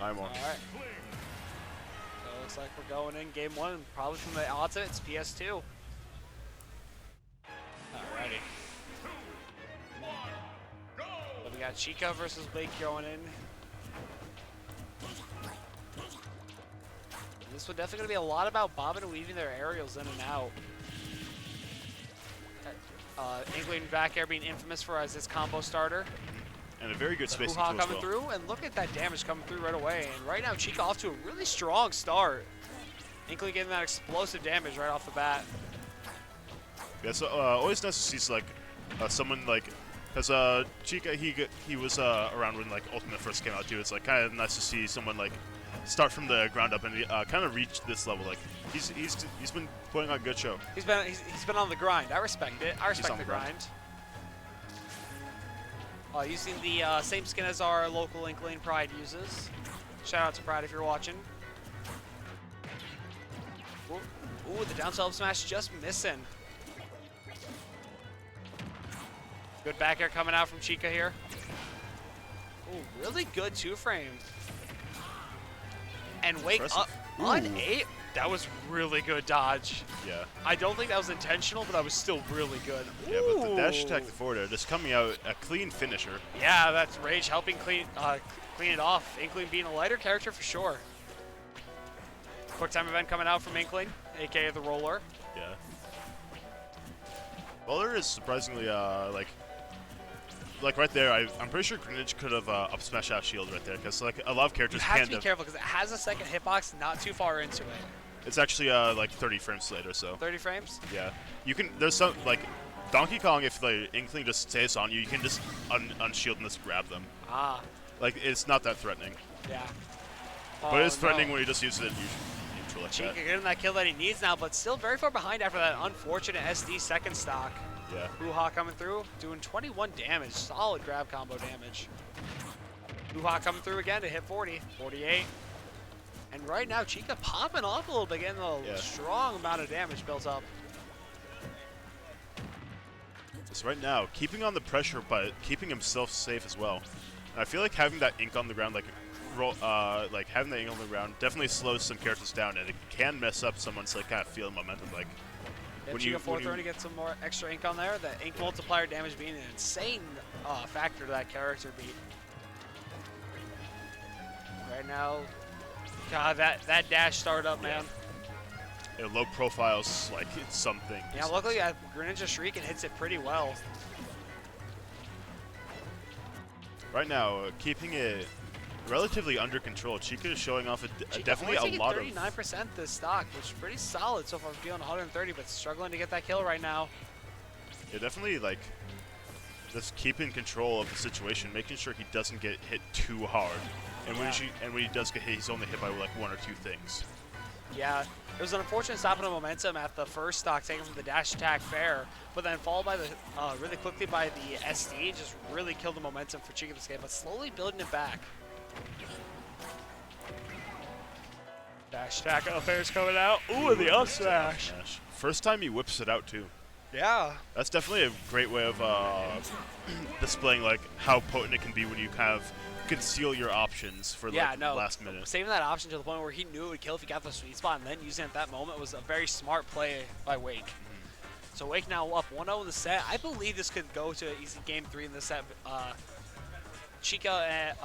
I won't. All right. So it looks like we're going in game one, probably from the odds of it's PS2. Alrighty. So we got Chica versus Blake going in. This would definitely going to be a lot about bobbing and weaving their aerials in and out. Inkling back air being infamous for as his combo starter. And a very good spacing Hoo-ha tool as coming well. through, and look at that damage coming through right away. And right now, Chica off to a really strong start. Inkling getting that explosive damage right off the bat. Yeah, so always nice to see like someone like, because Chica he was around when like Ultimate first came out too. It's like kind of nice to see someone like start from the ground up and kind of reach this level. Like he's been putting on a good show. He's been on the grind. I respect it. I respect the grind. Using the same skin as our local Inkling Pride uses. Shout out to Pride if you're watching. Ooh, the down sub smash just missing. Good back air coming out from Chica here. Ooh, really good two-frame. And wake up on 8. That was really good dodge. Yeah. I don't think that was intentional, but that was still really good. Yeah, but the dash attack forward air just coming out a clean finisher. Yeah, that's Rage helping clean it off. Inkling being a lighter character for sure. Quick time event coming out from Inkling, aka the roller. Yeah. Roller is surprisingly like right there. I'm pretty sure Greninja could have up smash out shield right there because like a lot of characters You have to be careful because it has a second hitbox not too far into it. It's actually like 30 frames later, so. 30 frames? Yeah. You can. There's some like Donkey Kong. If the Inkling just stays on you, you can just unshield and just grab them. Ah. Like it's not that threatening. Yeah. But it's threatening when he just uses it neutral like Chica that. getting that kill that he needs now, but still very far behind after that unfortunate SD second stock. Yeah. Hoo-ha coming through, doing 21 damage. Solid grab combo damage. Hoo-ha coming through again to hit 40. 48. And right now, Chica popping off a little bit, getting a strong amount of damage built up. So right now, keeping on the pressure, but keeping himself safe as well. And I feel like having that ink on the ground, like having that ink on the ground, definitely slows some characters down, and it can mess up someone's like kind of feeling momentum. Like If Chica 4-throw to get some more extra ink on there, the ink multiplier damage being an insane factor to that character beat. Right now, God, that dash startup, man. Yeah, low profiles, like it's something. Yeah, luckily Greninja Shriek and hits it pretty well. Right now, keeping it relatively under control. Chica is showing off definitely a lot of 39% this stock, which is pretty solid so far. Feeling 130, but struggling to get that kill right now. Yeah, definitely like just keeping control of the situation, making sure he doesn't get hit too hard. And when he does get hit, he's only hit by like one or two things. Yeah, it was an unfortunate stopping of momentum at the first stock taken from the dash attack fair, but then followed by the really quickly by the SD, just really killed the momentum for Chica this game, but slowly building it back. Dash attack up air's coming out. Ooh, the up smash. First time he whips it out too. Yeah. That's definitely a great way of displaying like how potent it can be when you kind of conceal your options for like the last minute. Saving that option to the point where he knew it would kill if he got the sweet spot, and then using it at that moment was a very smart play by Wake. So Wake now up 1-0 in the set. I believe this could go to easy game 3 in the set. Chica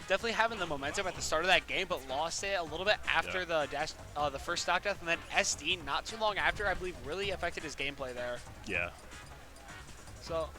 definitely having the momentum at the start of that game, but lost it a little bit after the first stock death, and then SD not too long after, I believe, really affected his gameplay there. Yeah. So,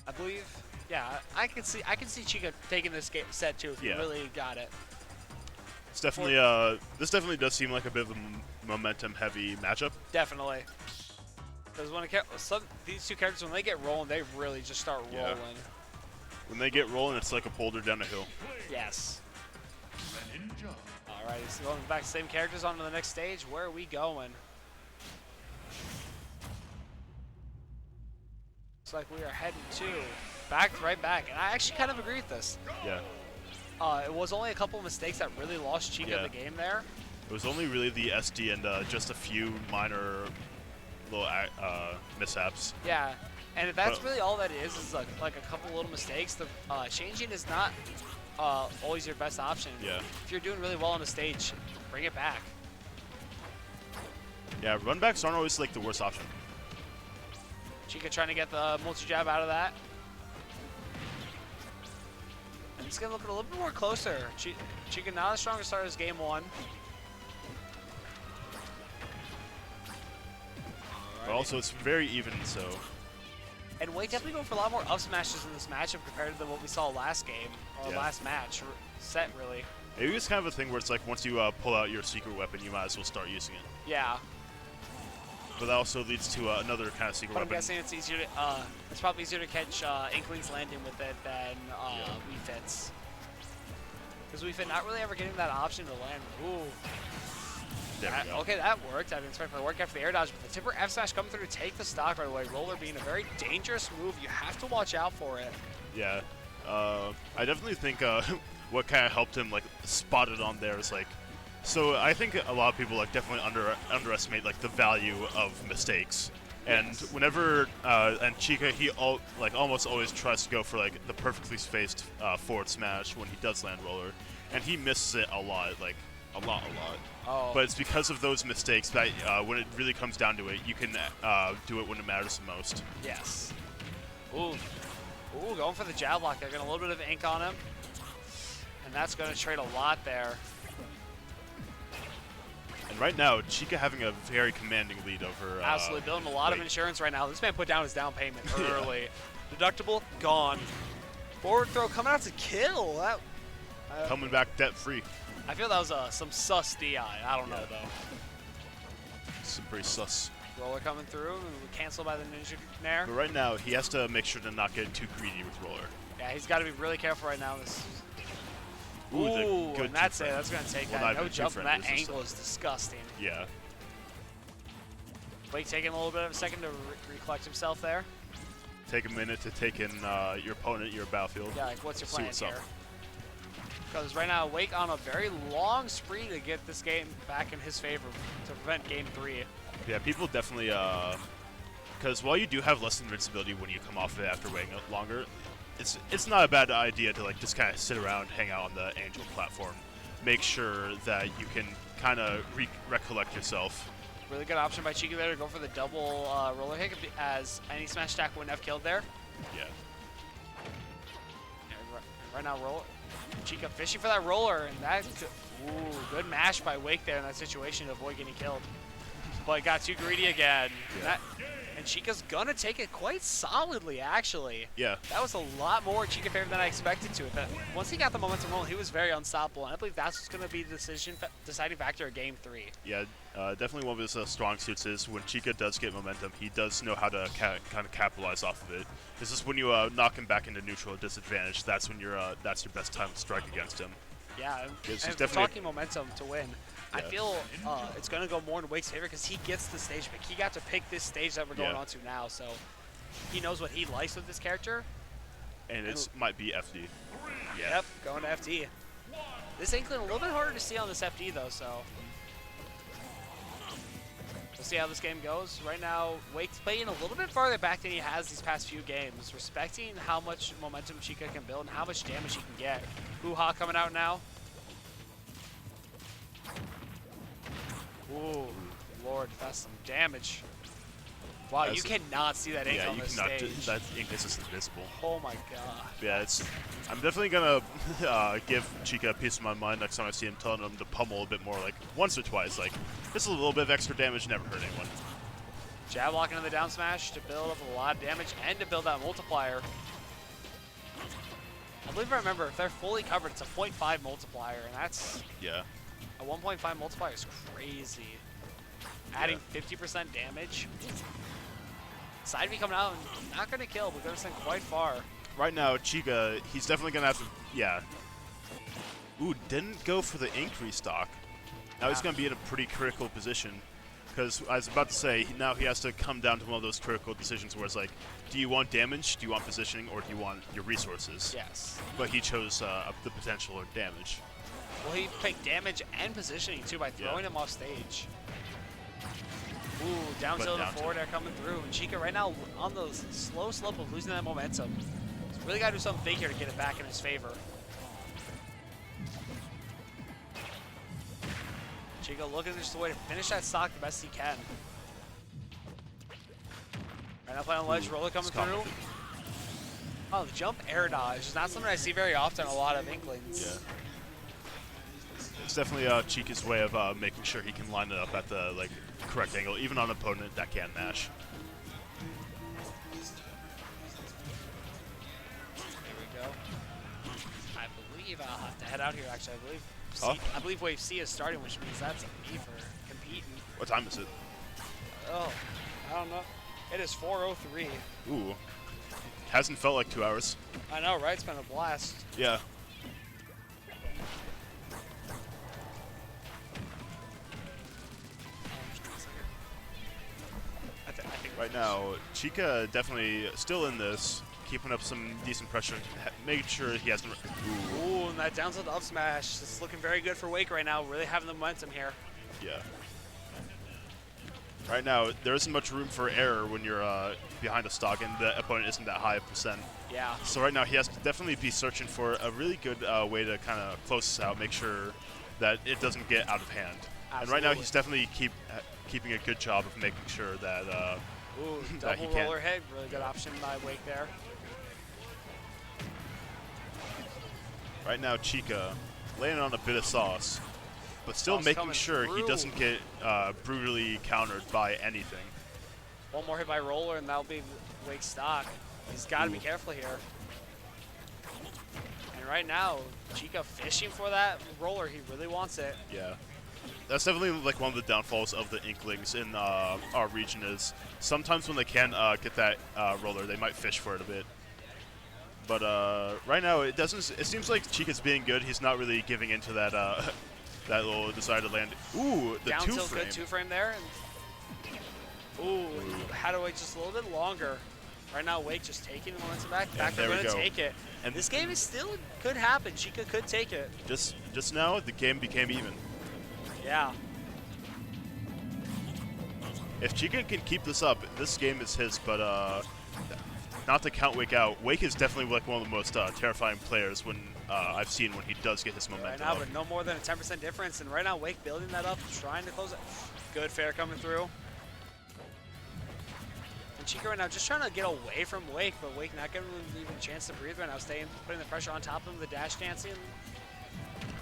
I believe, yeah, I can see Chica taking this set too if he really got it. It's definitely this definitely does seem like a bit of a momentum-heavy matchup. Definitely. Because when these two characters, when they get rolling, they really just start rolling. When they get rolling, it's like a boulder down a hill. Yes. Alright, so going back to the same characters on to the next stage. Where are we going? Looks like we are heading to right back. And I actually kind of agree with this. Yeah. It was only a couple of mistakes that really lost Chica the game there. It was only really the SD and just a few minor little mishaps. Yeah. And if that's really all that is like a couple little mistakes. The changing is not always your best option. Yeah. If you're doing really well on the stage, bring it back. Yeah, run backs aren't always like the worst option. Chica trying to get the multi-jab out of that. And he's going to look a little bit more closer. Chica not as strong as start as game 1. But also, it's very even, so... And Wade definitely going for a lot more up smashes in this matchup compared to what we saw last game, or last match, or set, really. Maybe it's kind of a thing where it's like once you pull out your secret weapon, you might as well start using it. Yeah. But that also leads to another kind of secret But weapon. I'm guessing it's easier to, it's probably easier to catch Inkling's landing with it than Wii Fit's. Because Wii Fit not really ever getting that option to land. Ooh. There we go. Okay, that worked. I didn't expect it to work after the air dodge, but the tipper F smash coming through to take the stock right away. Roller being a very dangerous move. You have to watch out for it. Yeah. I definitely think what kind of helped him like spot it on there is like, so I think a lot of people like definitely underestimate like the value of mistakes. And whenever and Chica, he almost always tries to go for like the perfectly spaced forward smash when he does land roller, and he misses it a lot, like a lot. Oh. But it's because of those mistakes that when it really comes down to it, you can do it when it matters the most. Yes. Ooh. Ooh, going for the jab block. They're getting a little bit of ink on him. And that's going to trade a lot there. And right now, Chica having a very commanding lead over... Absolutely, building a lot of insurance right now. This man put down his down payment early. Deductible, gone. Forward throw coming out to kill. That, coming back debt-free. I feel that was some sus DI. I don't know, though. Some pretty sus. Roller coming through, canceled by the Ninja Nair. But right now, he has to make sure to not get too greedy with roller. Yeah, he's got to be really careful right now. Ooh, and that's it. That's going to take that. No jump from that angle is disgusting. Yeah. Blake taking a little bit of a second to recollect himself there. Take a minute to take in your opponent, your battlefield. Yeah, like what's your plan what's here? up. Because right now, Wake on a very long spree to get this game back in his favor to prevent game 3. Yeah, people definitely, because while you do have less invincibility when you come off of it after waiting longer, it's not a bad idea to like just kind of sit around, hang out on the Angel platform, make sure that you can kind of recollect yourself. Really good option by Chica there to go for the double roller hit, as any smash attack wouldn't have killed there. Yeah. Right now, Chica fishing for that roller, and that, good mash by Wake there in that situation to avoid getting killed. But got too greedy again. Yeah. And Chica's gonna take it quite solidly, actually. Yeah. That was a lot more Chica favored than I expected to. Once he got the momentum rolling, he was very unstoppable, and I believe that's what's gonna be the deciding factor of game 3. Yeah, definitely one of his strong suits is when Chica does get momentum, he does know how to kind of capitalize off of it. This is when you knock him back into neutral at disadvantage. That's when that's your best time to strike against him. Yeah, and definitely talking momentum to win. I feel it's going to go more in Wake's favor because he gets the stage pick. He got to pick this stage that we're going on to now, so he knows what he likes with this character. And it might be FD. Yeah. Yep, going to FD. This Inkling a little bit harder to see on this FD, though, so we'll see how this game goes. Right now, Wake's playing a little bit farther back than he has these past few games, respecting how much momentum Chica can build and how much damage he can get. Hoo-ha coming out now. Ooh, Lord, that's some damage. Wow, you cannot see that ink on this stage. Yeah, that ink is just invisible. Oh my god. Yeah, I'm definitely gonna give Chica a piece of my mind next time I see him, telling him to pummel a bit more, like once or twice. Like, just a little bit of extra damage never hurt anyone. Jab lock into the down smash to build up a lot of damage and to build that multiplier. I believe I remember, if they're fully covered, it's a 0.5 multiplier, and that's... Yeah. A 1.5 multiplier is crazy. Adding 50% damage. Side B coming out and not going to kill, but going to send quite far. Right now, Chica, he's definitely going to have to, yeah. Ooh, didn't go for the ink restock. Now he's going to be in a pretty critical position. Because I was about to say, now he has to come down to one of those critical decisions where it's like, do you want damage, do you want positioning, or do you want your resources? Yes. But he chose the potential or damage. Well, he picked damage and positioning, too, by throwing him off stage. Ooh, down tilt and forward air coming through. And Chica right now on the slow slope of losing that momentum. He's really got to do something big here to get it back in his favor. Chica looking just a way to finish that stock the best he can. Right now playing on ledge, roller coming through. Oh, the jump air dodge is not something I see very often in a lot of Inklings. Yeah. It's definitely Chica's way of making sure he can line it up at the correct angle, even on an opponent that can't mash. There we go. I believe I'll have to head out here. Actually, I believe Wave C is starting, which means that's me for competing. What time is it? Oh, I don't know. It is 4:03. Ooh, hasn't felt like 2 hours. I know, right? It's been a blast. Yeah. Right now, Chica definitely still in this, keeping up some decent pressure, making sure he hasn't. Ooh, and that down to the up smash. This is looking very good for Wake right now. Really having the momentum here. Yeah. Right now, there isn't much room for error when you're behind a stock and the opponent isn't that high of percent. Yeah. So right now, he has to definitely be searching for a really good way to kind of close this out, make sure that it doesn't get out of hand. Absolutely. And right now, he's definitely keeping a good job of making sure that. Ooh, that he double can't. roller hit. Really good option by Wake there. Right now, Chica laying on a bit of sauce, but still Sauce making coming sure he through. doesn't get brutally countered by anything. One more hit by roller, and that'll be Wake's stock. He's got to be careful here. And right now, Chica fishing for that roller. He really wants it. Yeah. That's definitely one of the downfalls of the Inklings in our region is sometimes when they can get that roller, they might fish for it a bit. But right now, it doesn't. It seems like Chica's being good. He's not really giving into that that little desire to land. Ooh, the Down two tilt, frame. good 2-frame there. And ooh, had to wait just a little bit longer. Right now, Wake just taking the momentum back. Back there they're we going to go. take it. And This game is still could happen. Chica could take it. Just now, the game became even. Yeah. If Chica can keep this up, this game is his, but not to count Wake out, Wake is definitely one of the most terrifying players when I've seen when he does get his momentum Right now, up. but no more than a 10% difference. And right now, Wake building that up, trying to close it. Good fair coming through. And Chica right now just trying to get away from Wake, but Wake not giving him even a chance to breathe right now, putting the pressure on top of him, the dash dancing.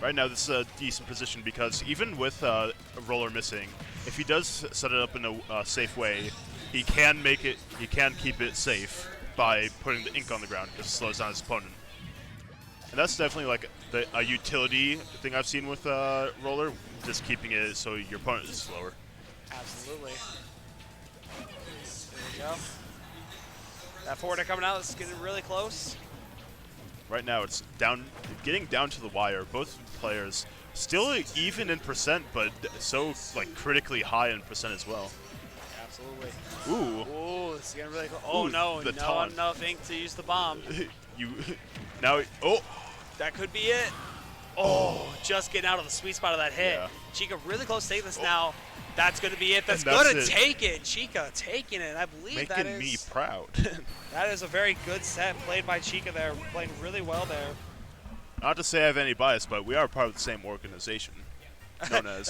Right now, this is a decent position because even with a roller missing, if he does set it up in a safe way, he can make it. He can keep it safe by putting the ink on the ground because it slows down his opponent. And that's definitely a utility thing I've seen with roller, just keeping it so your opponent is slower. Absolutely. There we go. That forward coming out is getting really close. Right now, it's getting down to the wire. Both players still even in percent, but so critically high in percent as well. Absolutely. Ooh. Ooh, this is getting really close. Oh Ooh, no, the no taunt. enough ink to use the bomb. Now. Oh. That could be it. Oh, just getting out of the sweet spot of that hit. Yeah. Chica really close to taking this now. That's going to be it. That's And that's going to it. take it. Chica taking it. I believe that Making me is proud. that is a very good set played by Chica there. Playing really well there. Not to say I have any bias, but we are part of the same organization, known as